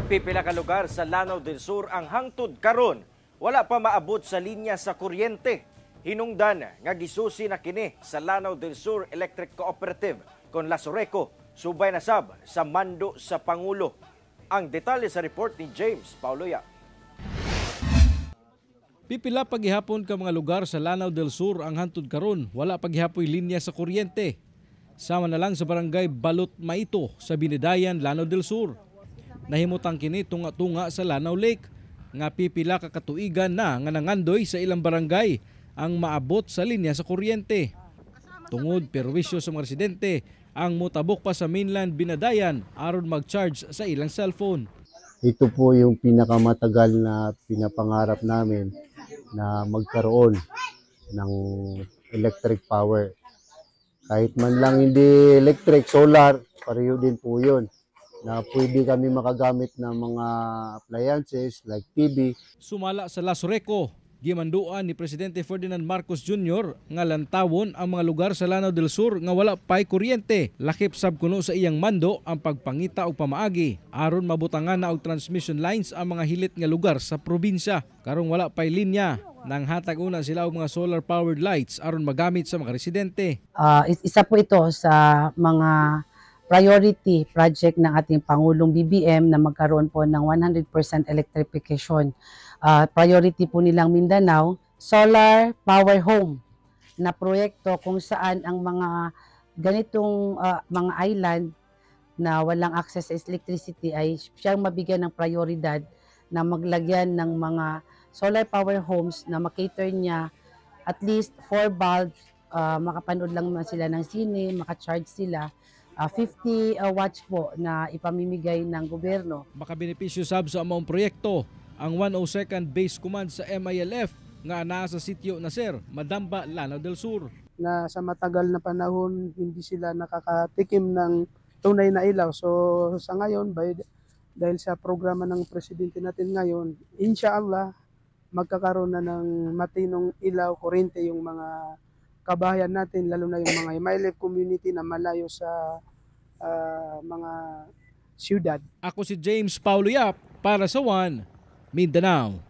Pipila ka lugar sa Lanao del Sur ang hangtod karon. Wala pa maabot sa linya sa kuryente. Hinungdan nga gisusi na kini sa Lanao del Sur Electric Cooperative kon Lasoreco, subay na sab sa mando sa Pangulo. Ang detalye sa report ni James Pauloya. Pipila paghihapon ka mga lugar sa Lanao del Sur ang hangtod karon, wala paghihapoy linya sa kuryente. Sama na lang sa barangay Balot Maito sa Binidayan, Lanao del Sur. Nahimutang kini tunga-tunga sa Lanao Lake nga pipila ka katuigan na nga nangandoy sa ilang barangay ang maabot sa linya sa kuryente. Tungod perwisyo sa mga residente ang mutabok pa sa mainland Binadayan aron mag-charge sa ilang cellphone. Ito po yung pinakamatagal na pinapangarap namin na magkaroon ng electric power. Kahit man lang hindi electric, solar, pareho din po yun, na pwede kami makagamit ng mga appliances like TV. Sumala sa Lasoreco, gimanduan ni Presidente Ferdinand Marcos Jr. nga lantawon ang mga lugar sa Lanao del Sur nga wala pay kuryente. Lakip sab kuno sa iyang mando ang pagpangita og pamaagi aron mabutangan na og transmission lines ang mga hilit nga lugar sa probinsya. Karong wala pay linya, nang hatag una sila og mga solar powered lights aron magamit sa mga residente. Isa po ito sa mga priority project ng ating Pangulong BBM na magkaroon po ng 100% electrification. Priority po nilang Mindanao, solar power home na proyekto kung saan ang mga ganitong mga island na walang access sa electricity ay siyang mabigyan ng prioridad na maglagyan ng mga solar power homes na makater niya at least 4 bulbs, makapanood lang sila ng sine, makacharge sila. 50 watts po na ipamimigay ng gobyerno. Makabenepisyo sab sa among proyekto ang 102nd Base Command sa MILF nga naa sa sitio Naser, Madamba, Lanao del Sur. Na sa matagal na panahon hindi sila nakakatikim ng tunay na ilaw. So sa ngayon, dahil sa programa ng presidente natin ngayon, inshallah magkakaroon na ng matinong ilaw, kuryente yung mga kabahayan natin, lalo na yung mga MILF community na malayo sa mga siyudad. Ako si James Paulo Yap para sa One Mindanao.